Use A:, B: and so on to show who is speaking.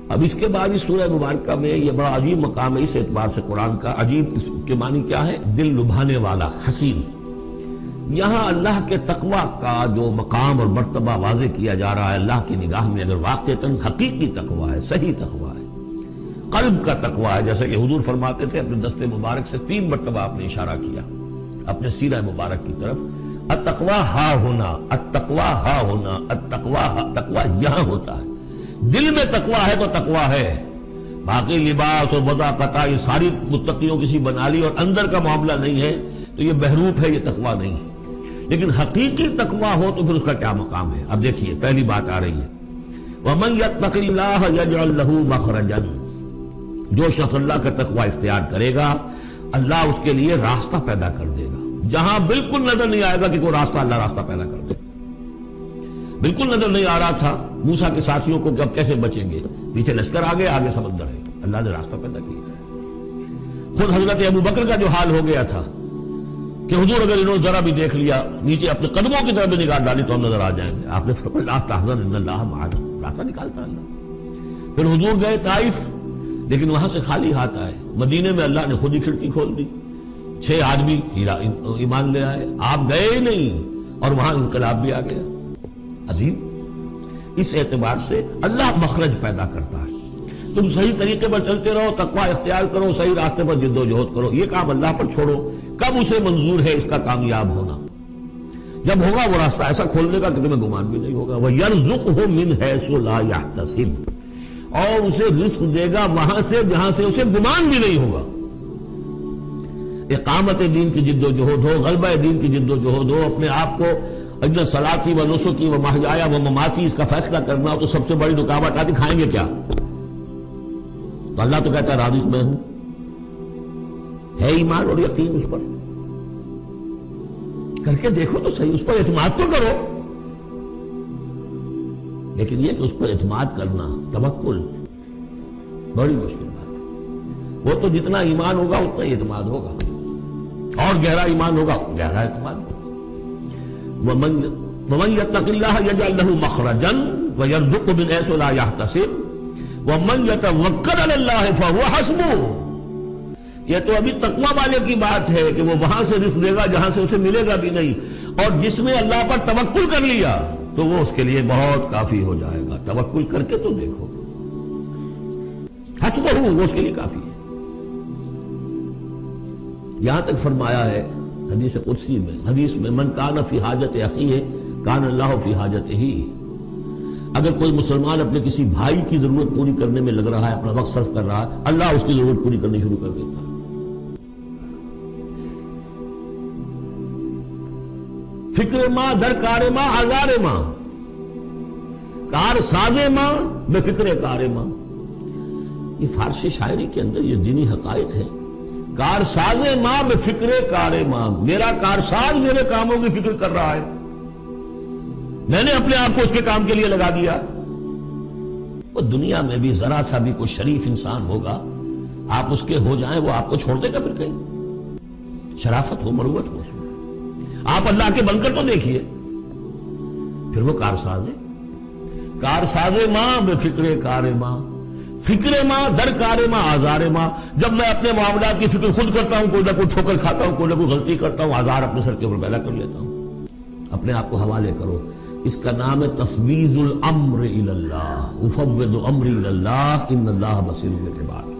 A: اب اس کے بعد اس سورہ مبارکہ میں یہ بڑا عجیب مقام ہے اس اعتبار سے قرآن کا. عجیب اس کے معنی کیا ہے؟ دل لبھانے والا، حسین. یہاں اللہ کے تقوی کا جو مقام اور مرتبہ واضح کیا جا رہا ہے اللہ کی نگاہ میں، اگر واقعتاً حقیقی تقوی ہے، صحیح تقوی ہے، قلب کا تقوی ہے، جیسے کہ حضور فرماتے تھے اپنے دست مبارک سے 3 مرتبہ آپ نے اشارہ کیا اپنے سیرہ مبارک کی طرف. التقوی ہا ہونا، التقوی ہا ہونا، تقوی یہاں ہوتا ہے. دل میں تقوی ہے تو تقوی ہے. باقی لباس اور وضاقت یہ ساری متقیوں کسی بنا لی اور اندر کا معاملہ نہیں ہے تو یہ بہروپ ہے، یہ تقوی نہیں. لیکن حقیقی تقوی ہو تو پھر اس کا کیا مقام ہے؟ اب دیکھیے پہلی بات آ رہی ہے، وَمَن يَتَّقِ اللَّهَ يَجْعَلْ لَهُ مَخْرَجًا. جو شخص اللہ کا تقوی اختیار کرے گا اللہ اس کے لیے راستہ پیدا کر دے گا. جہاں بالکل نظر نہیں آئے گا کہ کوئی راستہ، اللہ راستہ پیدا کر دے. بالکل نظر نہیں آ رہا تھا موسیٰ کے ساتھیوں کو کہ اب کیسے بچیں گے، پیچھے لشکر آگے سمندر ہے، اللہ نے راستہ پیدا کیا. خود حضرت ابو بکر کا جو حال ہو گیا تھا کہ حضور اگر انہوں نے ذرا بھی دیکھ لیا، نیچے اپنے قدموں کی طرف بھی نگاہ ڈالی تو ہم نظر آ جائیں گے. آپ نے فرمایا لا تحزن ان اللہ معنا، راستہ نکالتا اللہ. پھر حضور گئے طائف، لیکن وہاں سے خالی ہاتھ آئے. مدینے میں اللہ نے خود ہی کھڑکی کھول دی، 6 آدمی ایمان لے آئے. آپ گئے ہی نہیں اور وہاں انقلاب بھی آ گیا. عظیم. اس اعتبار سے اللہ مخرج پیدا کرتا ہے. تم صحیح طریقے پر چلتے رہو، تقوی اختیار کرو، صحیح راستے پر جد و جہد کرو. یہ کام اللہ پر چھوڑو. کب اسے منظور ہے اس کا کامیاب ہونا؟ جب ہوگا وہ راستہ ایسا کھول دے گا کہ تمہیں گمان بھی نہیں ہوگا. وَيَرْزُقْهُ مِنْ حَيْثُ لَا يَحْتَسِبُ، اور اسے رزق دے گا وہاں سے جہاں سے اسے گمان بھی نہیں ہوگا. اقامت دین کی جد و جہد ہو، غلبہ دین کی جد و جہد ہو، اپنے آپ کو اجل صلاتی و نسکی و محیایا و مماتی اس کا فیصلہ کرنا ہو تو سب سے بڑی رکاوٹ آتی کھائیں گے کیا؟ تو اللہ تو کہتا ہے راضی میں ہوں. ہے ایمان اور یقین اس پر؟ کر کے دیکھو تو صحیح، اس پر اعتماد تو کرو. لیکن یہ کہ اس پر اعتماد کرنا، توکل، بڑی مشکل بات ہے. وہ تو جتنا ایمان ہوگا اتنا ہی اعتماد ہوگا، اور گہرا ایمان ہوگا گہرا اعتماد ہوگا. وَمَن يَتَّقِ اللَّهَ يَجْعَلْ لَهُ مَخْرَجًا وَيَرْزُقْهُ مِنْ حَيْثُ لَا يَحْتَسِبُ وَمَن يَتَوَكَّلْ عَلَى اللَّهِ فَهُوَ حَسْبُهُ. یہ تو ابھی تقوی والے کی بات ہے کہ وہ وہاں سے رزق دے گا جہاں سے اسے ملے گا بھی نہیں. اور جس نے اللہ پر توکل کر لیا تو وہ اس کے لیے بہت کافی ہو جائے گا. توکل کر کے تو دیکھو، حسبہ وہ اس کے لیے کافی ہے. یہاں تک فرمایا ہے حدیث قدسی میں، حدیث میں، من کان فی حاجت اخیہ کان اللہ فی حاجتہ. اگر کوئی مسلمان اپنے کسی بھائی کی ضرورت پوری کرنے میں لگ رہا ہے، اپنا وقت صرف کر رہا ہے، اللہ اس کی ضرورت پوری کرنی شروع کر دیتا ہے. فکر ماں در کار ماں آزار ماں، کار ساز ماں بے فکر کار ماں. یہ فارسی شاعری کے اندر یہ دینی حقائق ہے. کار ساز ماں بے فکر کار ماں، میرا کارساز میرے کاموں کی فکر کر رہا ہے، میں نے اپنے آپ کو اس کے کام کے لیے لگا دیا. وہ دنیا میں بھی ذرا سا بھی کوئی شریف انسان ہوگا، آپ اس کے ہو جائیں وہ آپ کو چھوڑ دے گا پھر کہیں؟ شرافت ہو، مروت ہو اس میں. آپ اللہ کے بن کر تو دیکھیے. پھر وہ کارساز ہے. کارساز ماں بے فکر کار ماں، فکر ماں در کار ماں آزار ماں. جب میں اپنے معاملات کی فکر خود کرتا ہوں، کوئی نہ کوئی ٹھوکر کھاتا ہوں، کوئی نہ کوئی غلطی کرتا ہوں، آزار اپنے سر کے اوپر پیدا کر لیتا ہوں. اپنے آپ کو حوالے کرو. اس کا نام ہے تفویض الامر الی اللہ. افوض امری الی اللہ ان اللہ بصیر بالعباد.